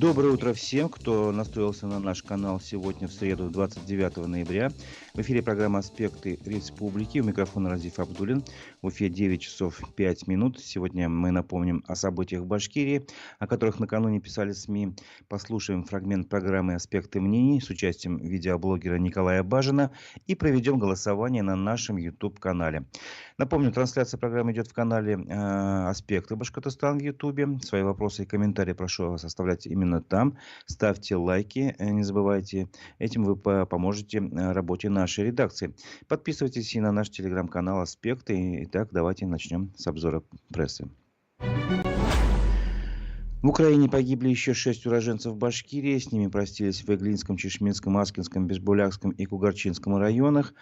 Доброе утро всем, кто настроился на наш канал сегодня в среду, 29 ноября. В эфире программа «Аспекты республики». У микрофона Разиф Абдуллин. В эфире 9 часов 5 минут. Сегодня мы напомним о событиях в Башкирии, о которых накануне писали СМИ. Послушаем фрагмент программы «Аспекты мнений» с участием видеоблогера Николая Бажина и проведем голосование на нашем YouTube-канале. Напомню, трансляция программы идет в канале «Аспекты Башкортостан» в YouTube. Свои вопросы и комментарии прошу вас оставлять именно там. Ставьте лайки, не забывайте. Этим вы поможете работе нашей редакции. Подписывайтесь и на наш телеграм-канал «Аспекты». Итак, давайте начнем с обзора прессы. В Украине погибли еще 6 уроженцев Башкирии. С ними простились в Иглинском, Чешминском, Аскинском, Бешбулякском и Кугарчинском районах.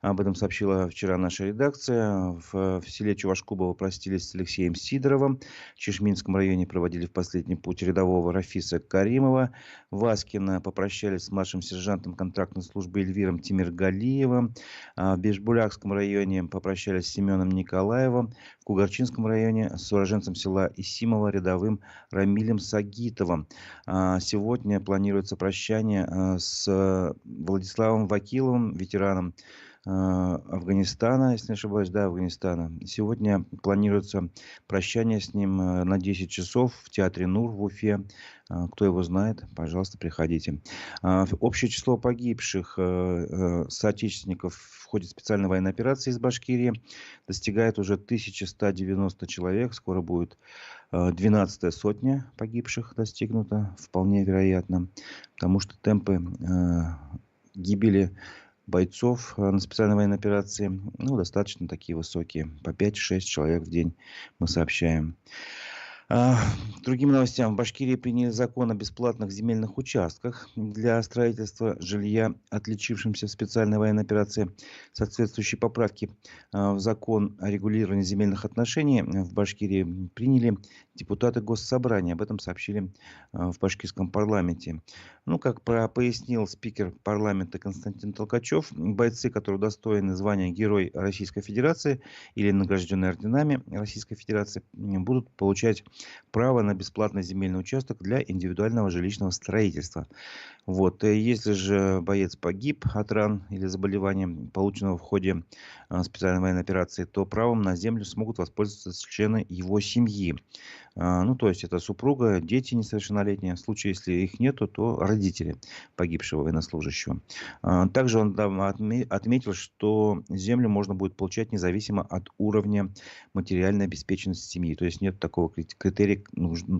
Об этом сообщила вчера наша редакция. В селе Чувашкубово простились с Алексеем Сидоровым. В Чешминском районе проводили в последний путь рядового Рафиса Каримова. В Аскино попрощались с младшим сержантом контрактной службы Эльвиром Тимиргалиевым. В Бешбулякском районе попрощались с Семеном Николаевым. В Кугарчинском районе с уроженцем села Исимово рядовым Рамилем Сагитовым. Сегодня планируется прощание с Владиславом Вакиловым, ветераном Афганистана, если не ошибаюсь, да, Афганистана. Сегодня планируется прощание с ним на 10 часов в театре НУР в Уфе. Кто его знает, пожалуйста, приходите. Общее число погибших соотечественников в ходе специальной военной операции из Башкирии достигает уже 1190 человек. Скоро будет 12-я сотня погибших достигнута, вполне вероятно, потому что темпы гибели бойцов на специальной военной операции достаточно такие высокие. По 5-6 человек в день мы сообщаем. Другим новостям. В Башкирии приняли закон о бесплатных земельных участках для строительства жилья, отличившимся в специальной военной операции. Соответствующие поправки в закон о регулировании земельных отношений в Башкирии приняли депутаты Госсобрания. Об этом сообщили в башкирском парламенте. Как пояснил спикер парламента Константин Толкачев, бойцы, которые удостоены звания Герой Российской Федерации или награжденные орденами Российской Федерации, будут получать право на бесплатный земельный участок для индивидуального жилищного строительства. Если же боец погиб от ран или заболевания, полученного в ходе специальной военной операции, то правом на землю смогут воспользоваться члены его семьи. То есть это супруга, дети несовершеннолетние. В случае, если их нету, то родители погибшего военнослужащего. Также он отметил, что землю можно будет получать независимо от уровня материальной обеспеченности семьи. То есть нет такого критерия,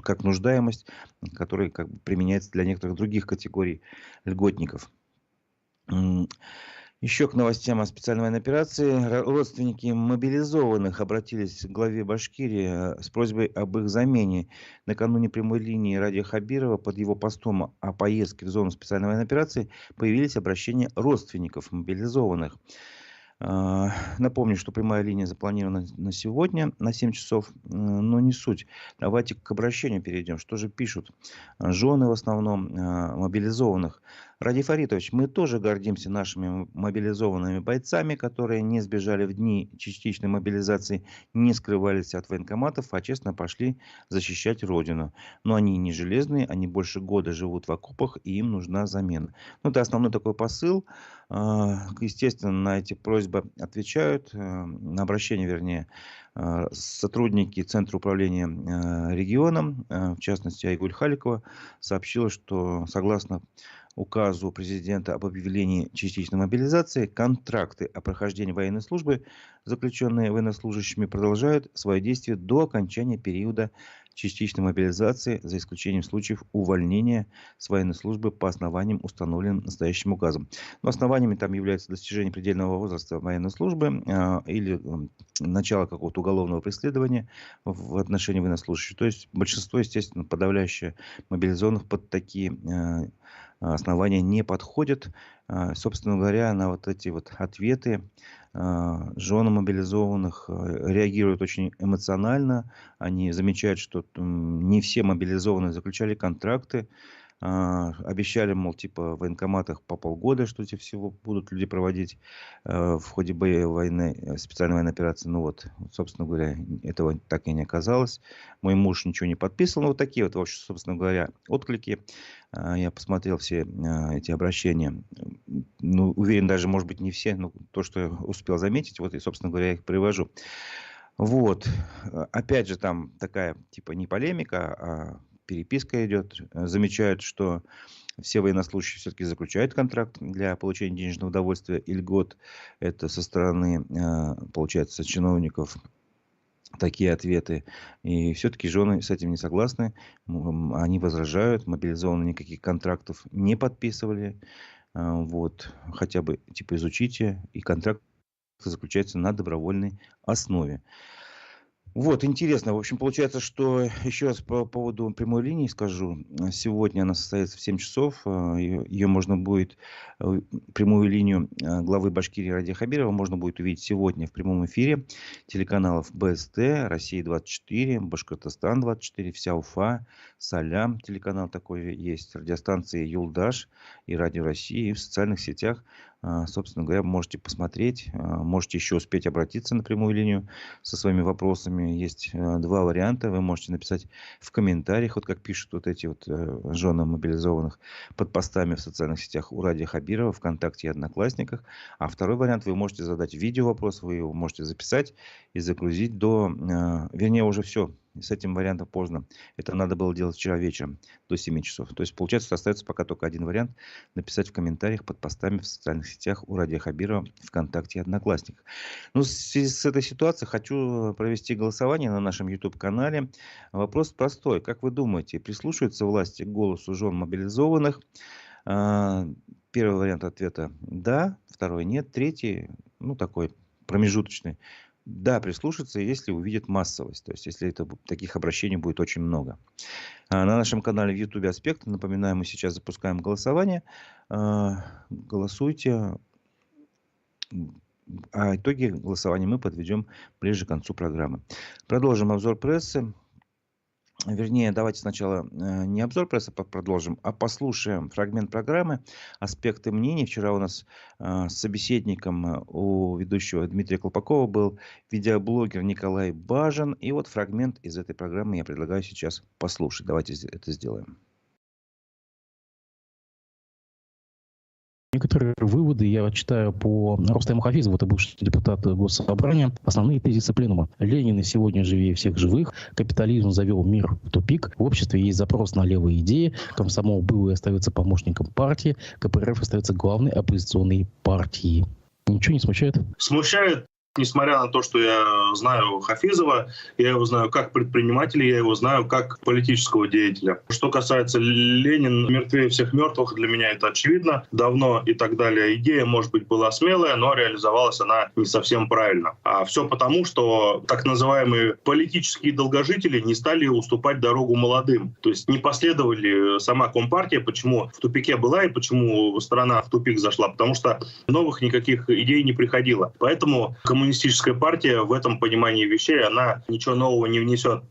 как нуждаемость, который применяется для некоторых других категорий льготников. Еще к новостям о специальной военной операции. Родственники мобилизованных обратились к главе Башкирии с просьбой об их замене. Накануне прямой линии Радия Хабирова под его постом о поездке в зону специальной военной операции появились обращения родственников мобилизованных. Напомню, что прямая линия запланирована на сегодня, на 7 часов, но не суть. Давайте к обращению перейдем. Что же пишут жены в основном мобилизованных? Ради Фаритович, мы тоже гордимся нашими мобилизованными бойцами, которые не сбежали в дни частичной мобилизации, не скрывались от военкоматов, а честно пошли защищать Родину. Но они не железные, они больше года живут в окопах, и им нужна замена. Это основной такой посыл. Естественно, на эти просьбы отвечают, на обращение, вернее, сотрудники Центра управления регионом, в частности, Айгуль Халикова, сообщила, что согласно указу президента об объявлении частичной мобилизации, контракты о прохождении военной службы, заключенные военнослужащими, продолжают свое действие до окончания периода частичной мобилизации, за исключением случаев увольнения с военной службы по основаниям, установленным настоящим указом. Но основаниями там являются достижение предельного возраста военной службы или начало какого-то уголовного преследования в отношении военнослужащих. То есть большинство, естественно, подавляющее мобилизованных под такие основания не подходят. Собственно говоря, на эти ответы жены мобилизованных реагируют очень эмоционально. Они замечают, что не все мобилизованные заключали контракты Обещали, мол, типа в военкоматах по полгода, что эти всего будут люди проводить в ходе войны, специальной военной операции. Ну вот, собственно говоря, этого так и не оказалось. Мой муж ничего не подписывал. Ну, вот такие вот, в общем, собственно говоря, отклики. Я посмотрел все эти обращения. Ну, уверен, даже, может быть, не все, но то, что я успел заметить, вот и, собственно говоря, я их привожу. Вот. Опять же, там такая, типа, не полемика, а переписка идет. Замечают, что все военнослужащие все-таки заключают контракт для получения денежного удовольствия и льгот. Это со стороны, получается, чиновников такие ответы. И все-таки жены с этим не согласны. Они возражают. Мобилизованные никаких контрактов не подписывали. Вот. Хотя бы, типа, изучите. И контракт заключается на добровольной основе. Вот, интересно. В общем, получается, что еще раз по поводу прямой линии скажу. Сегодня она состоится в 7 часов. Ее можно будет, прямую линию главы Башкирии Радия Хабирова можно будет увидеть сегодня в прямом эфире телеканалов БСТ, Россия-24, Башкортостан-24, Вся Уфа, Салям, телеканал такой есть, радиостанции Юлдаш и Радио России, и в социальных сетях. Собственно говоря, можете посмотреть, можете еще успеть обратиться на прямую линию со своими вопросами. Есть два варианта. Вы можете написать в комментариях, вот как пишут вот эти вот жены мобилизованных под постами в социальных сетях у Радия Хабирова, ВКонтакте и Одноклассниках. А второй вариант, вы можете задать видео вопрос, вы его можете записать и загрузить вернее, уже все. С этим вариантом поздно. Это надо было делать вчера вечером до 7 часов. То есть, получается, остается пока только один вариант. Написать в комментариях под постами в социальных сетях у Радия Хабирова, ВКонтакте и Одноклассниках. Ну, в связи с этой ситуацией хочу провести голосование на нашем YouTube-канале. Вопрос простой. Как вы думаете, прислушиваются власти к голосу жен мобилизованных? Первый вариант ответа – да. Второй – нет. Третий, ну, такой промежуточный. Да, прислушаться, если увидят массовость. То есть, если таких обращений будет очень много. На нашем канале в YouTube «Аспект», напоминаю, мы сейчас запускаем голосование. Голосуйте. А итоги голосования мы подведем ближе к концу программы. Продолжим обзор прессы. Вернее, давайте сначала не обзор прессы продолжим, а послушаем фрагмент программы «Аспекты мнений». Вчера у нас собеседником у ведущего Дмитрия Колпакова был видеоблогер Николай Бажин. И вот фрагмент из этой программы я предлагаю сейчас послушать. Давайте это сделаем. Некоторые выводы я читаю по Рустему Хафизову, это бывший депутат Госсобрания. Основные тезисы пленума. Ленин и сегодня живее всех живых. Капитализм завел мир в тупик. В обществе есть запрос на левые идеи. Комсомол был и остается помощником партии. КПРФ остается главной оппозиционной партией. Ничего не смущает? Смущает. Несмотря на то, что я знаю Хафизова, я его знаю как предпринимателя, я его знаю как политического деятеля. Что касается Ленин мертвее всех мертвых, для меня это очевидно давно и так далее. Идея, может быть, была смелая, но реализовалась она не совсем правильно. А все потому, что так называемые политические долгожители не стали уступать дорогу молодым. То есть не последовали сама Компартия, почему в тупике была и почему страна в тупик зашла. Потому что новых никаких идей не приходило. Поэтому коммунистическая партия в этом понимании вещей, она ничего нового не внесет.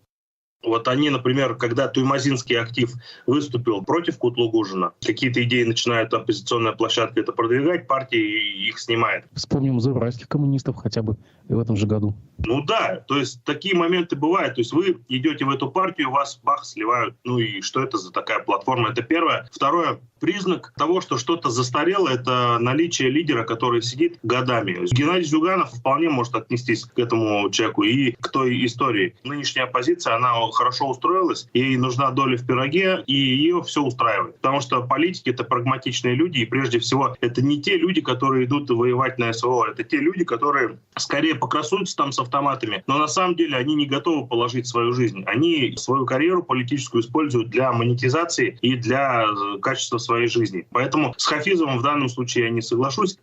Вот они, например, когда Туймазинский актив выступил против Кутлугужина, какие-то идеи начинает оппозиционная площадка это продвигать, партия их снимает. Вспомним израильских коммунистов хотя бы в этом же году. Ну да, то есть такие моменты бывают. То есть вы идете в эту партию, вас бах, сливают. Ну и что это за такая платформа? Это первое. Второе. Признак того, что что-то застарело, это наличие лидера, который сидит годами. Геннадий Зюганов вполне может отнестись к этому человеку и к той истории. Нынешняя оппозиция, она хорошо устроилась, ей нужна доля в пироге, и ее все устраивает. Потому что политики — это прагматичные люди, и прежде всего это не те люди, которые идут воевать на СВО, это те люди, которые скорее покрасуются там с автоматами, но на самом деле они не готовы положить свою жизнь. Они свою карьеру политическую используют для монетизации и для качества своей жизни. Поэтому с Хафизовым в данном случае я не соглашусь.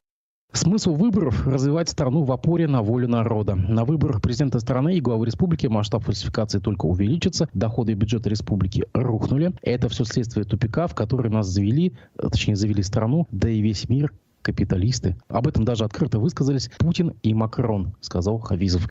Смысл выборов – развивать страну в опоре на волю народа. На выборах президента страны и главы республики масштаб фальсификации только увеличится, доходы бюджета республики рухнули. Это все следствие тупика, в который нас завели страну, да и весь мир капиталисты. Об этом даже открыто высказались Путин и Макрон, сказал Хафизов.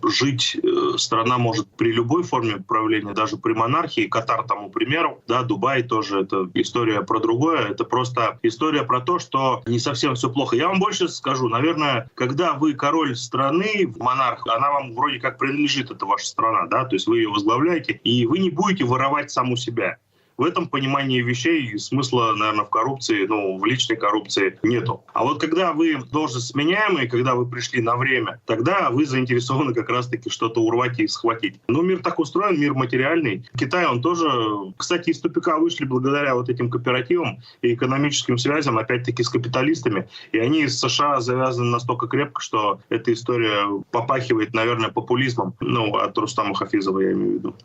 жить страна может при любой форме правления, даже при монархии. Катар тому примеру, да, Дубай тоже, это история про другое. Это просто история про то, что не совсем все плохо. Я вам больше скажу, наверное, когда вы король страны, монарх, она вам вроде как принадлежит, это ваша страна, да, то есть вы ее возглавляете, и вы не будете воровать саму себя. В этом понимании вещей смысла, наверное, в коррупции, в личной коррупции нету. А вот когда вы должность сменяемые, когда вы пришли на время, тогда вы заинтересованы как раз-таки что-то урвать и схватить. Но мир так устроен, мир материальный. Китай, он тоже, кстати, из тупика вышли благодаря вот этим кооперативам и экономическим связям, опять-таки, с капиталистами. И они с США завязаны настолько крепко, что эта история попахивает, наверное, популизмом. От Рустама Хафизова я имею в виду.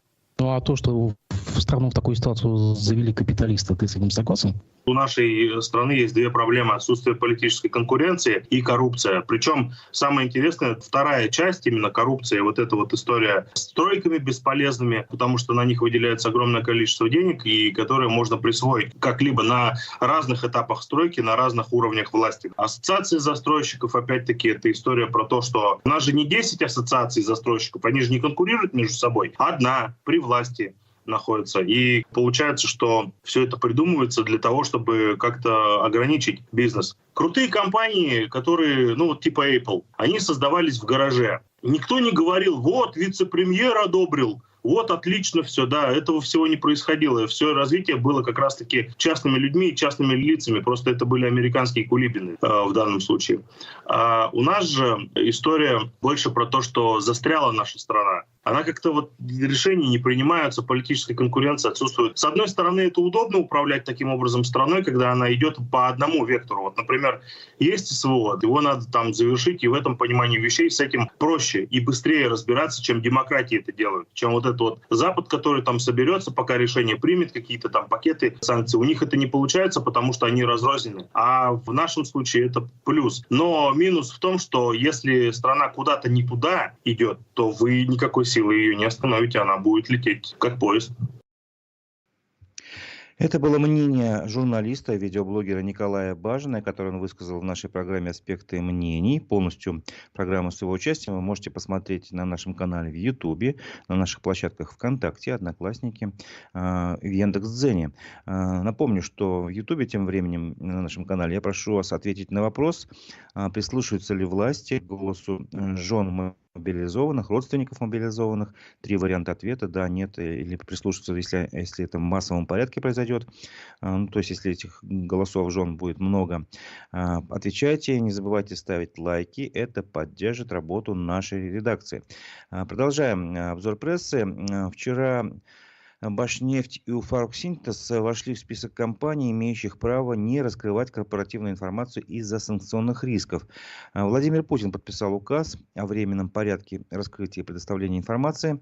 Ну а то, что в страну в такую ситуацию завели капиталисты, ты с этим согласен? У нашей страны есть две проблемы: отсутствие политической конкуренции и коррупция. Причем самое интересное, вторая часть, именно коррупция, вот эта вот история с стройками бесполезными, потому что на них выделяется огромное количество денег, и которые можно присвоить как-либо на разных этапах стройки, на разных уровнях власти. Ассоциации застройщиков, опять-таки, это история про то, что у нас же не 10 ассоциаций застройщиков, они же не конкурируют между собой. Одна при власти находится. И получается, что все это придумывается для того, чтобы как-то ограничить бизнес. Крутые компании, которые, типа Apple, они создавались в гараже. Никто не говорил: вот, вице-премьер одобрил, вот, отлично все, да, этого всего не происходило. Все развитие было как раз-таки частными людьми и частными лицами, просто это были американские кулибины в данном случае. А у нас же история больше про то, что застряла наша страна. Она как-то решения не принимаются, политическая конкуренция отсутствует. С одной стороны, это удобно управлять таким образом страной, когда она идет по одному вектору. Вот, например, есть СВО, его надо там завершить, и в этом понимании вещей с этим проще и быстрее разбираться, чем демократии это делают, чем вот этот вот Запад, который там соберется, пока решение примет, какие-то там пакеты санкций. У них это не получается, потому что они разрознены. А в нашем случае это плюс. Но минус в том, что если страна куда-то не туда идет, то вы никакой силы ее не остановите, она будет лететь как поезд. Это было мнение журналиста, видеоблогера Николая Бажина, которое он высказал в нашей программе «Аспекты мнений». Полностью программу с его участием вы можете посмотреть на нашем канале в Ютубе, на наших площадках ВКонтакте, Одноклассники, в Яндекс.Дзене. Напомню, что в Ютубе тем временем на нашем канале я прошу вас ответить на вопрос, прислушиваются ли власти к голосу жен мобилизованных, родственников мобилизованных. 3 варианта ответа: да, нет, или прислушаться, если это в массовом порядке произойдет. То есть, если этих голосов жен будет много. Отвечайте, не забывайте ставить лайки, это поддержит работу нашей редакции. Продолжаем обзор прессы. Вчера Башнефть и Уфаоксинтез вошли в список компаний, имеющих право не раскрывать корпоративную информацию из-за санкционных рисков. Владимир Путин подписал указ о временном порядке раскрытия и предоставления информации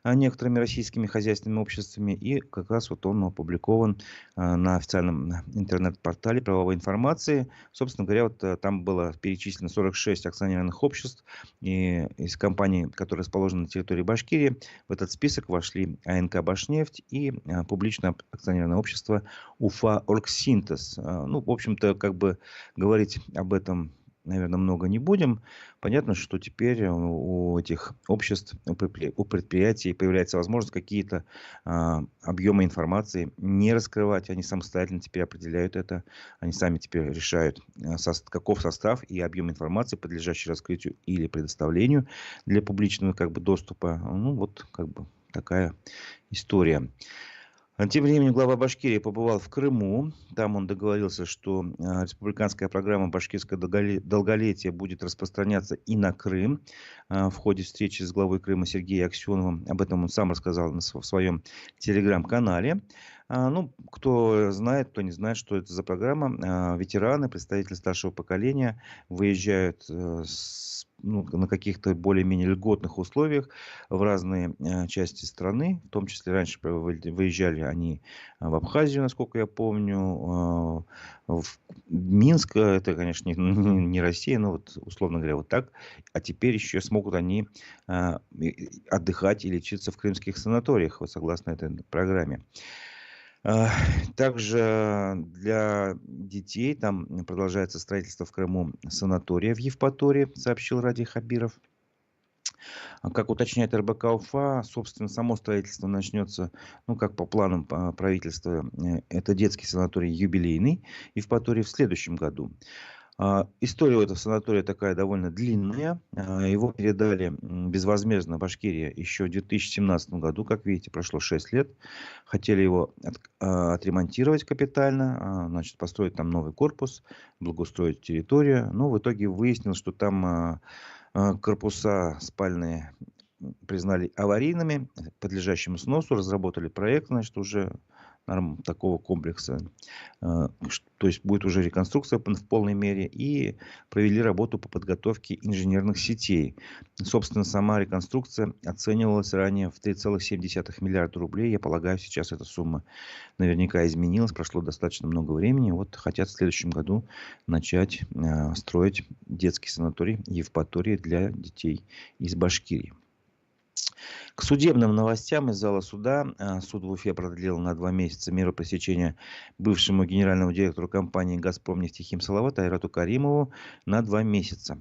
некоторыми российскими хозяйственными обществами. И как раз он опубликован на официальном интернет-портале правовой информации. Собственно говоря, там было перечислено 46 акционерных обществ и из компаний, которые расположены на территории Башкирии. В этот список вошли АНК «Башнефть» и публичное акционерное общество Уфаоксинтез. В общем-то, говорить об этом, наверное, много не будем. Понятно, что теперь у этих обществ, у предприятий появляется возможность какие-то объемы информации не раскрывать. Они самостоятельно теперь определяют это. Они сами теперь решают, каков состав и объем информации, подлежащий раскрытию или предоставлению для публичного доступа. Такая история. Тем временем глава Башкирии побывал в Крыму. Там он договорился, что республиканская программа «Башкирское долголетие» будет распространяться и на Крым. В ходе встречи с главой Крыма Сергеем Аксеновым об этом он сам рассказал в своем телеграм-канале. Кто знает, кто не знает, что это за программа. Ветераны, представители старшего поколения выезжают на каких-то более-менее льготных условиях в разные части страны. В том числе раньше выезжали они в Абхазию, насколько я помню, в Минск. Это, конечно, не Россия, но условно говоря, так. А теперь еще смогут они отдыхать и лечиться в крымских санаториях, согласно этой программе. Также для детей там продолжается строительство в Крыму санатория в Евпатории, сообщил Ради Хабиров. Как уточняет РБК Уфа, собственно, само строительство начнется, ну, как по планам правительства, это детский санаторий юбилейный Евпатории в следующем году. История у этого санатория такая довольно длинная. Его передали безвозмездно Башкирии еще в 2017 году. Как видите, прошло 6 лет. Хотели его отремонтировать капитально, значит, построить там новый корпус, благоустроить территорию. Но в итоге выяснилось, что там корпуса спальные признали аварийными, подлежащими сносу, разработали проект, значит, уже такого комплекса. То есть будет уже реконструкция в полной мере, и провели работу по подготовке инженерных сетей. Собственно, сама реконструкция оценивалась ранее в 3,7 миллиарда рублей. Я полагаю, сейчас эта сумма наверняка изменилась. Прошло достаточно много времени. Вот хотят в следующем году начать строить детский санаторий Евпатории для детей из Башкирии. К судебным новостям из зала суда. Суд в Уфе продлил на 2 месяца меру пресечения бывшему генеральному директору компании «Газпромнефтехим Салават» Айрату Каримову на 2 месяца.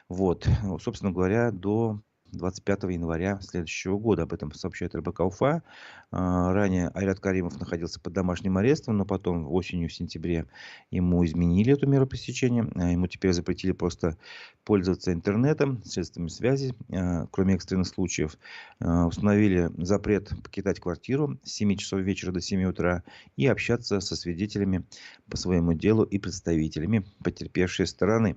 Вот, собственно говоря, до 25 января следующего года. Об этом сообщает РБК Уфа. Ранее Айрат Каримов находился под домашним арестом, но потом осенью, в сентябре, ему изменили эту меру пресечения. Ему теперь запретили просто пользоваться интернетом, средствами связи, кроме экстренных случаев. Установили запрет покидать квартиру с 7 часов вечера до 7 утра и общаться со свидетелями по своему делу и представителями потерпевшей стороны.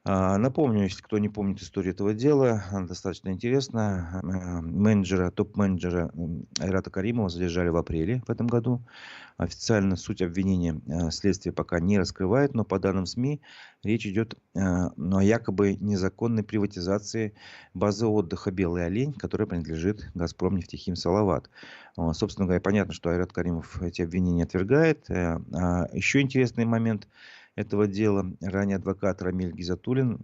Напомню, если кто не помнит историю этого дела, она достаточно интересна. Топ-менеджера Айрата Каримова задержали в апреле в этом году. Официально суть обвинения следствие пока не раскрывает, но по данным СМИ речь идет о якобы незаконной приватизации базы отдыха «Белый олень», которая принадлежит «Газпромнефтехим Салават». Собственно говоря, понятно, что Айрат Каримов эти обвинения отвергает. Еще интересный момент этого дела. Ранее адвокат Рамиль Гизатуллин,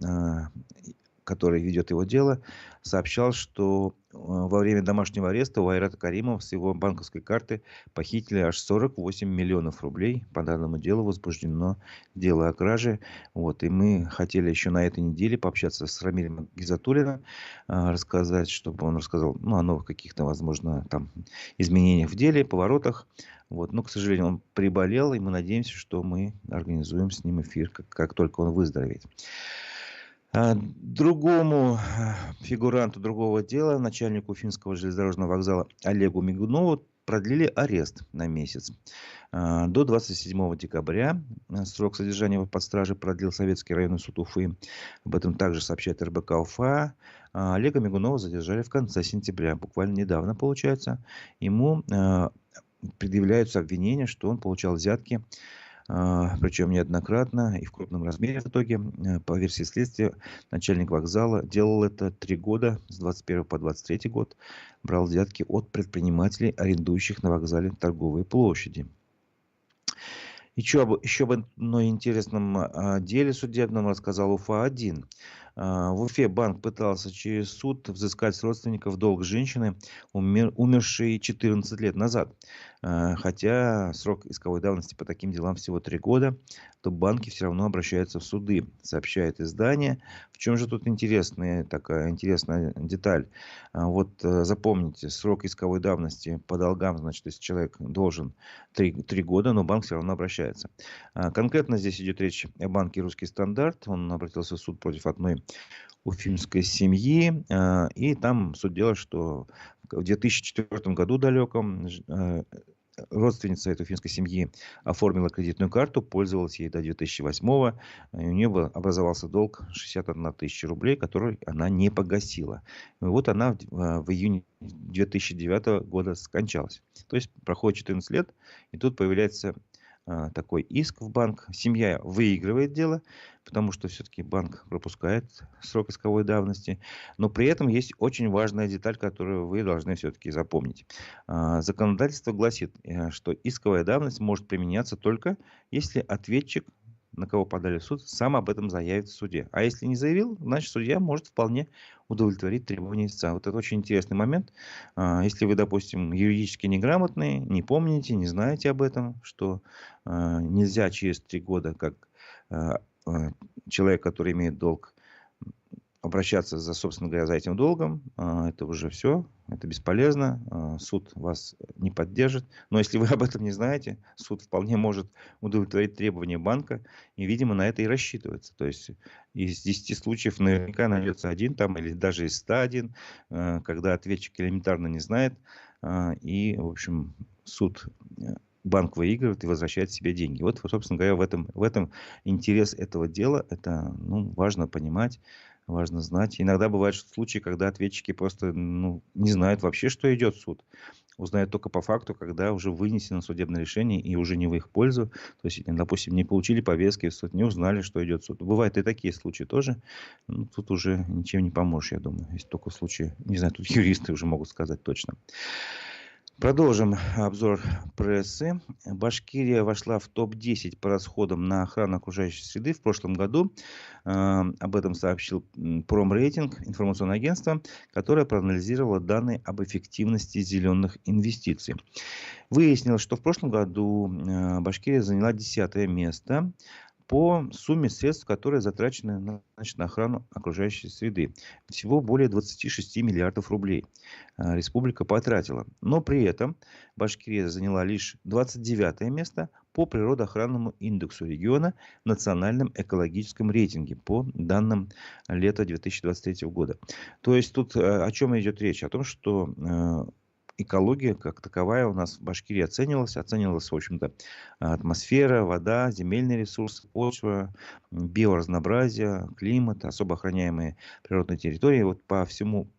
который ведет его дело, сообщал, что во время домашнего ареста у Айрата Каримова с его банковской карты похитили аж 48 миллионов рублей. По данному делу возбуждено дело о краже. Вот. И мы хотели еще на этой неделе пообщаться с Рамилем Гизатуллиным, рассказать, чтобы он рассказал о новых каких-то, возможно, там изменениях в деле, поворотах. Вот. Но, к сожалению, он приболел, и мы надеемся, что мы организуем с ним эфир, как только он выздоровеет. Другому фигуранту другого дела, начальнику Уфимского железнодорожного вокзала Олегу Мигунову, продлили арест на месяц. До 27 декабря срок содержания под стражей продлил Советский районный суд Уфы. Об этом также сообщает РБК Уфа. Олега Мигунова задержали в конце сентября, буквально недавно, получается. Ему предъявляются обвинения, что он получал взятки, причем неоднократно и в крупном размере в итоге. По версии следствия, начальник вокзала делал это 3 года, с 21 по 23 год. Брал взятки от предпринимателей, арендующих на вокзале торговые площади. Еще об одном интересном деле судебном рассказал Уфа-1. В Уфе банк пытался через суд взыскать с родственников долг женщины, умершей 14 лет назад. Хотя срок исковой давности по таким делам всего 3 года, то банки все равно обращаются в суды, сообщает издание. В чем же тут такая интересная деталь? Вот запомните, срок исковой давности по долгам, значит, если человек должен 3 года, но банк все равно обращается. Конкретно здесь идет речь о банке «Русский стандарт». Он обратился в суд против одной уфимской семьи. И там суть дела, что в 2004 году далеком родственница этой уфимской семьи оформила кредитную карту, пользовалась ей до 2008-го. И у нее образовался долг 61 тысяча рублей, который она не погасила. И вот она в июне 2009 года скончалась. То есть проходит 14 лет, и тут появляется такой иск в банк. Семья выигрывает дело, потому что все-таки банк пропускает срок исковой давности. Но при этом есть очень важная деталь, которую вы должны все-таки запомнить. Законодательство гласит, что исковая давность может применяться только если ответчик, на кого подали в суд, сам об этом заявит в суде. А если не заявил, значит судья может вполне удовлетворить требования истца. Вот это очень интересный момент. Если вы, допустим, юридически неграмотный, не помните, не знаете об этом, что нельзя через 3 года, как человек, который имеет долг, обращаться, собственно говоря, за этим долгом. Это уже все, это бесполезно. Суд вас не поддержит. Но если вы об этом не знаете, суд вполне может удовлетворить требования банка. И, видимо, на это и рассчитывается. То есть из 10 случаев наверняка найдется один там, или даже из 101, когда ответчик элементарно не знает. И, в общем, суд... банк выигрывает и возвращает себе деньги. Вот, собственно говоря, в этом интерес этого дела. Это важно понимать, важно знать. Иногда бывают случаи, когда ответчики просто не знают вообще, что идет суд. Узнают только по факту, когда уже вынесено судебное решение и уже не в их пользу. То есть, допустим, не получили повестки в суд, не узнали, что идет суд. Бывают и такие случаи тоже. Тут уже ничем не поможешь, я думаю. Если только в случае, не знаю, тут юристы уже могут сказать точно. Продолжим обзор прессы. Башкирия вошла в топ-10 по расходам на охрану окружающей среды в прошлом году. Об этом сообщил Промрейтинг, информационное агентство, которое проанализировало данные об эффективности зеленых инвестиций. Выяснилось, что в прошлом году Башкирия заняла 10-е место по сумме средств, которые затрачены на охрану окружающей среды. Всего более 26 миллиардов рублей республика потратила. Но при этом Башкирия заняла лишь 29 место по природоохранному индексу региона в национальном экологическом рейтинге по данным лета 2023 года. То есть тут о чем идет речь? О том, что экология как таковая у нас в Башкирии оценивалась, в общем-то, атмосфера, вода, земельные ресурсы, почва, биоразнообразие, климат, особо охраняемые природные территории. Вот по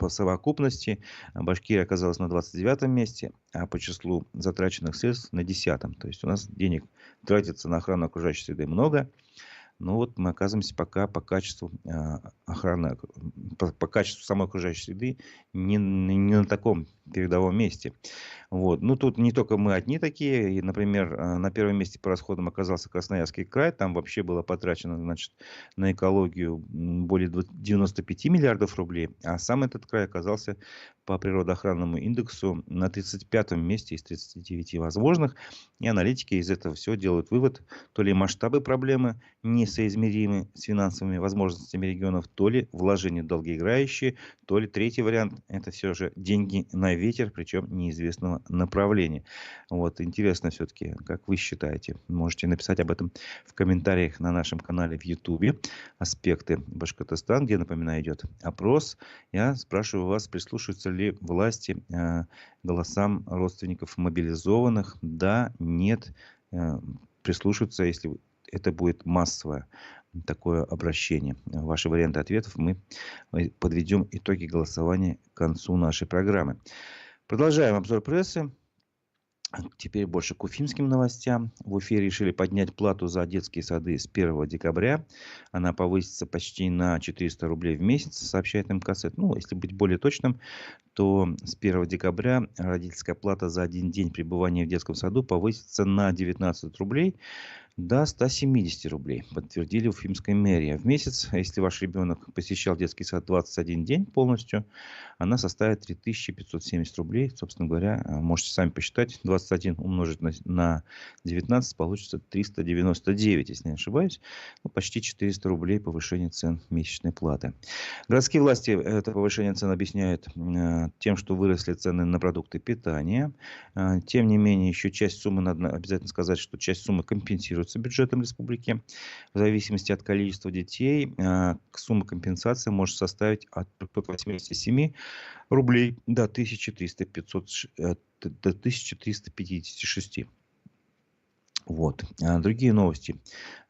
совокупности Башкирия оказалась на 29 месте, а по числу затраченных средств на 10-м. То есть у нас денег тратится на охрану окружающей среды много. Но вот мы оказываемся пока по качеству охраны, по качеству самой окружающей среды не на таком передовом месте. Вот. Тут не только мы одни такие. И, например, на первом месте по расходам оказался Красноярский край. Там вообще было потрачено, на экологию более 95 миллиардов рублей. А сам этот край оказался по природоохранному индексу на 35-м месте из 39 возможных. И аналитики из этого все делают вывод: то ли масштабы проблемы несоизмеримы с финансовыми возможностями регионов, то ли вложения долгоиграющие, то ли третий вариант — это все же деньги на ветер, причем неизвестного направления. Вот, интересно все-таки, как вы считаете. Можете написать об этом в комментариях на нашем канале в Ютубе. Аспекты Башкортостан, где, напоминаю, идет опрос. Я спрашиваю вас, прислушиваются ли власти голосам родственников мобилизованных? Да, нет. Прислушиваются, если это будет массовое такое обращение. Ваши варианты ответов мы подведем итоги голосования к концу нашей программы. Продолжаем обзор прессы. Теперь больше к уфимским новостям. В Уфе решили поднять плату за детские сады с 1 декабря. Она повысится почти на 400 рублей в месяц, сообщает МКС. Если быть более точным, то с 1 декабря родительская плата за один день пребывания в детском саду повысится на 19 рублей до 170 рублей, подтвердили уфимская мэрия. В месяц, если ваш ребенок посещал детский сад 21 день полностью, она составит 3570 рублей. Собственно говоря, можете сами посчитать. 21 умножить на 19 получится 399, если не ошибаюсь. Почти 400 рублей повышение цен месячной платы. Городские власти это повышение цен объясняют тем, что выросли цены на продукты питания. Тем не менее, еще часть суммы, надо обязательно сказать, что часть суммы компенсируется бюджетом республики. В зависимости от количества детей, сумма компенсации может составить от 387 рублей до 1356. Вот. Другие новости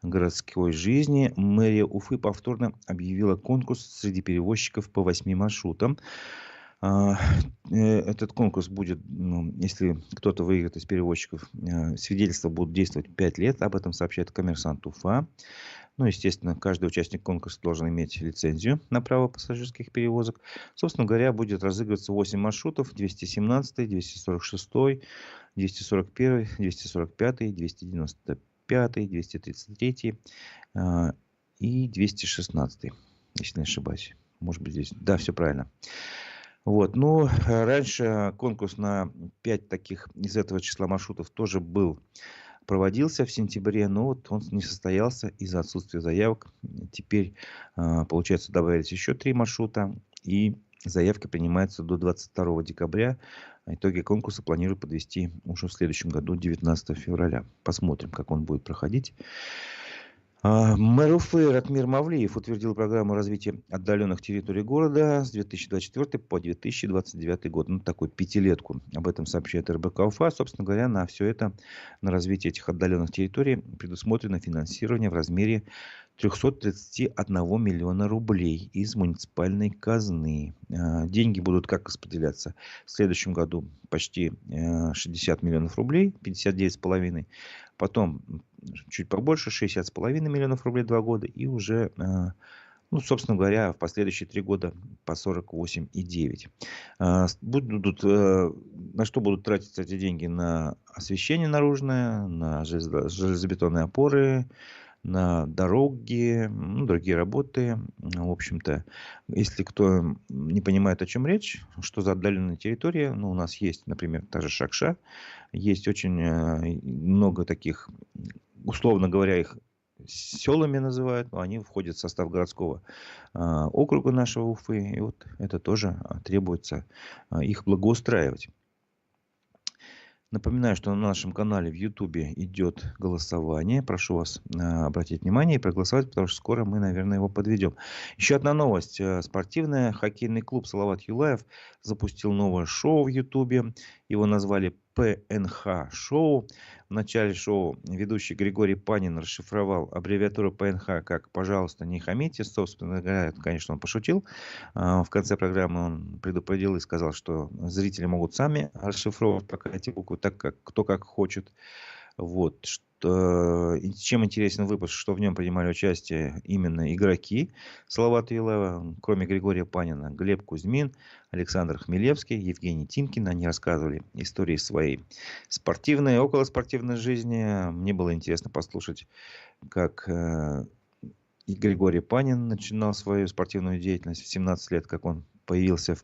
городской жизни. Мэрия Уфы повторно объявила конкурс среди перевозчиков по 8 маршрутам. Этот конкурс будет, если кто-то выиграет из перевозчиков, свидетельства будут действовать 5 лет. Об этом сообщает «Коммерсант Уфа». Естественно, каждый участник конкурса должен иметь лицензию на право пассажирских перевозок. Собственно говоря, будет разыгрываться 8 маршрутов: 217, 246, 241, 245, 295, 233 и 216, если не ошибаюсь. Может быть, здесь... Да, все правильно. Вот. Раньше конкурс на 5 таких из этого числа маршрутов тоже был проводился в сентябре, но вот он не состоялся из-за отсутствия заявок. Теперь, получается, добавились еще 3 маршрута, и заявки принимаются до 22 декабря. Итоги конкурса планируют подвести уже в следующем году, 19 февраля. Посмотрим, как он будет проходить. Мэр Уфы Ратмир Мавлиев утвердил программу развития отдаленных территорий города с 2024 по 2029 год. Ну, такую пятилетку. Об этом сообщает РБК Уфа. Собственно говоря, на все это, на развитие этих отдаленных территорий предусмотрено финансирование в размере 331 миллиона рублей из муниципальной казны. Деньги будут как распределяться? В следующем году почти 60 миллионов рублей, 59,5. Потом чуть побольше, 60,5 миллионов рублей 2 года. И уже, ну, собственно говоря, в последующие 3 года по 48,9. На что будут тратиться эти деньги? На освещение наружное, на железобетонные опоры, на дороги, ну, другие работы. В общем-то, если кто не понимает, о чем речь, что за отдаленная территория, ну, у нас есть, например, та же Шакша, есть очень много таких, условно говоря, их селами называют, но они входят в состав городского округа нашего Уфы, и вот это тоже требуется их благоустраивать. Напоминаю, что на нашем канале в Ютубе идет голосование. Прошу вас обратить внимание и проголосовать, потому что скоро мы, наверное, его подведем. Еще одна новость. Спортивный хоккейный клуб «Салават Юлаев» запустил новое шоу в Ютубе. Его назвали ПНХ шоу. В начале шоу ведущий Григорий Панин расшифровал аббревиатуру ПНХ как «Пожалуйста, не хамите». Собственно говоря, конечно, он пошутил. В конце программы он предупредил и сказал, что зрители могут сами расшифровывать пока эти буквы так, как кто как хочет. Вот. Чем интересен выпуск, что в нем принимали участие именно игроки Салавата Юлаева, кроме Григория Панина, Глеб Кузьмин, Александр Хмелевский, Евгений Тимкин. Они рассказывали истории своей спортивной, околоспортивной жизни. Мне было интересно послушать, как и Григорий Панин начинал свою спортивную деятельность в 17 лет, как он появился,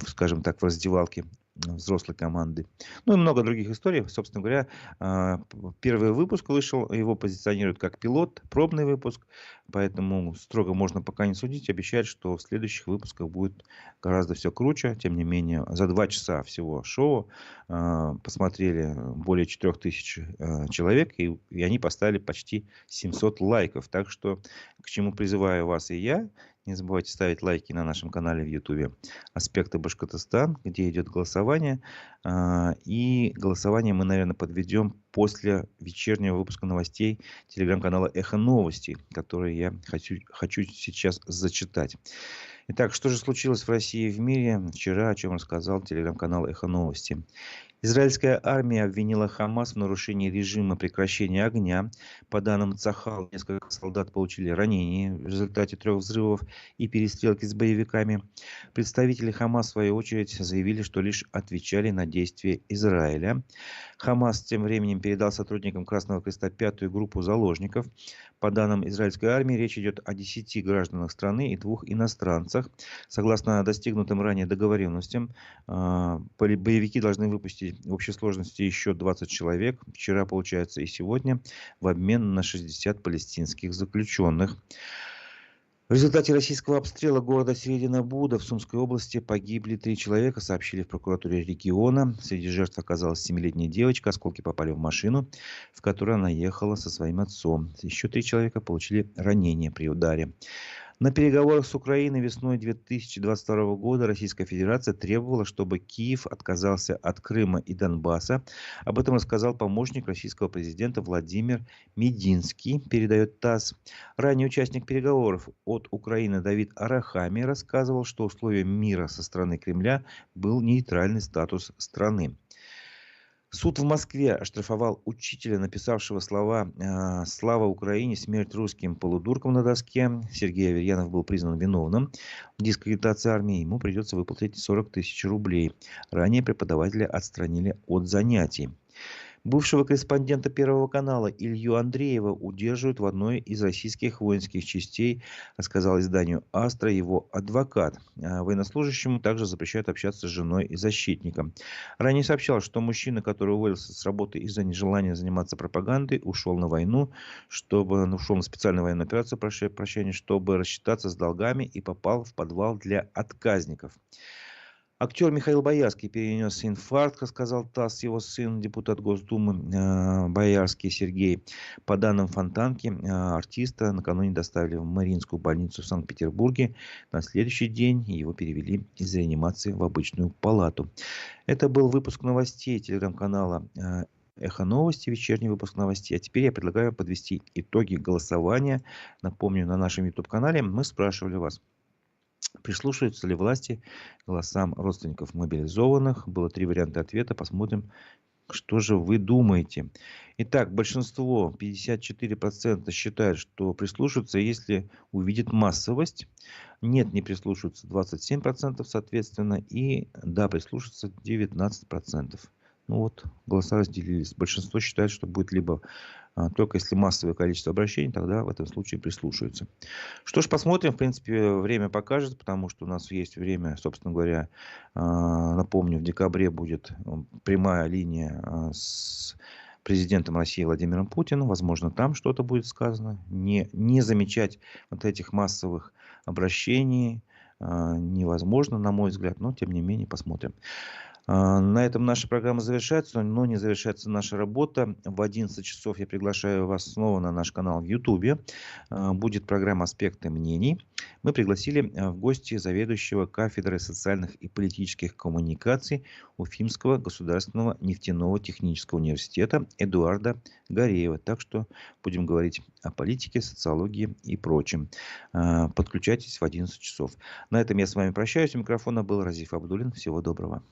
скажем так, в раздевалке взрослой команды. Ну и много других историй. Собственно говоря, первый выпуск вышел, его позиционируют как пилот, пробный выпуск, поэтому строго можно пока не судить. Обещают, что в следующих выпусках будет гораздо все круче. Тем не менее, за 2 часа всего шоу посмотрели более 4000 человек, и они поставили почти 700 лайков. Так что, к чему призываю вас и я, не забывайте ставить лайки на нашем канале в Ютубе «Аспекты Башкортостан», где идет голосование. И голосование мы, наверное, подведем после вечернего выпуска новостей телеграм-канала «Эхо Новости», который я хочу сейчас зачитать. Итак, что же случилось в России и в мире вчера, о чем рассказал телеграм-канал «Эхо Новости». Израильская армия обвинила Хамас в нарушении режима прекращения огня. По данным Цахал, несколько солдат получили ранения в результате 3 взрывов и перестрелки с боевиками. Представители Хамас, в свою очередь, заявили, что лишь отвечали на действия Израиля. Хамас тем временем передал сотрудникам Красного Креста 5-ю группу заложников. По данным израильской армии, речь идет о 10 гражданах страны и 2 иностранцах. Согласно достигнутым ранее договоренностям, боевики должны выпустить в общей сложности еще 20 человек. Вчера, получается, и сегодня, в обмен на 60 палестинских заключенных. В результате российского обстрела города Средина Буда в Сумской области погибли 3 человека, сообщили в прокуратуре региона. Среди жертв оказалась 7-летняя девочка. Осколки попали в машину, в которой она ехала со своим отцом. Еще 3 человека получили ранения при ударе. На переговорах с Украиной весной 2022 года Российская Федерация требовала, чтобы Киев отказался от Крыма и Донбасса. Об этом рассказал помощник российского президента Владимир Мединский, передает ТАСС. Ранее участник переговоров от Украины Давид Арахами рассказывал, что условием мира со стороны Кремля был нейтральный статус страны. Суд в Москве оштрафовал учителя, написавшего слова «Слава Украине! Смерть русским полудуркам» на доске. Сергей Аверьянов был признан виновным в дискредитации армии. Ему придется выплатить 40 000 рублей. Ранее преподавателя отстранили от занятий. Бывшего корреспондента Первого канала Илью Андреева удерживают в одной из российских воинских частей, рассказал изданию «Астра» его адвокат. Военнослужащему также запрещают общаться с женой и защитником. Ранее сообщалось, что мужчина, который уволился с работы из-за нежелания заниматься пропагандой, ушел на специальную военную операцию, чтобы рассчитаться с долгами, и попал в подвал для отказников. Актер Михаил Боярский перенес инфаркт, рассказал ТАСС, его сын, депутат Госдумы Боярский Сергей. По данным Фонтанки, артиста накануне доставили в Мариинскую больницу в Санкт-Петербурге. На следующий день его перевели из реанимации в обычную палату. Это был выпуск новостей телеграм-канала «Эхо Новости», вечерний выпуск новостей. А теперь я предлагаю подвести итоги голосования. Напомню, на нашем YouTube-канале мы спрашивали вас, прислушиваются ли власти к голосам родственников мобилизованных. Было 3 варианта ответа. Посмотрим, что же вы думаете. Итак, большинство, 54%, считают, что прислушаются, если увидят массовость. Нет, не прислушиваются 27%, соответственно. И да, прислушаются 19%. Ну вот, голоса разделились. Большинство считает, что будет либо только если массовое количество обращений, тогда в этом случае прислушаются. Что ж, посмотрим. В принципе, время покажет, потому что у нас есть время, собственно говоря, напомню, в декабре будет прямая линия с президентом России Владимиром Путиным. Возможно, там что-то будет сказано. Не замечать вот этих массовых обращений невозможно, на мой взгляд, но тем не менее посмотрим. На этом наша программа завершается, но не завершается наша работа. В 11 часов я приглашаю вас снова на наш канал в YouTube. Будет программа «Аспекты мнений». Мы пригласили в гости заведующего кафедрой социальных и политических коммуникаций Уфимского государственного нефтяного технического университета Эдуарда Гореева. Так что будем говорить о политике, социологии и прочем. Подключайтесь в 11 часов. На этом я с вами прощаюсь. У микрофона был Разиф Абдуллин. Всего доброго.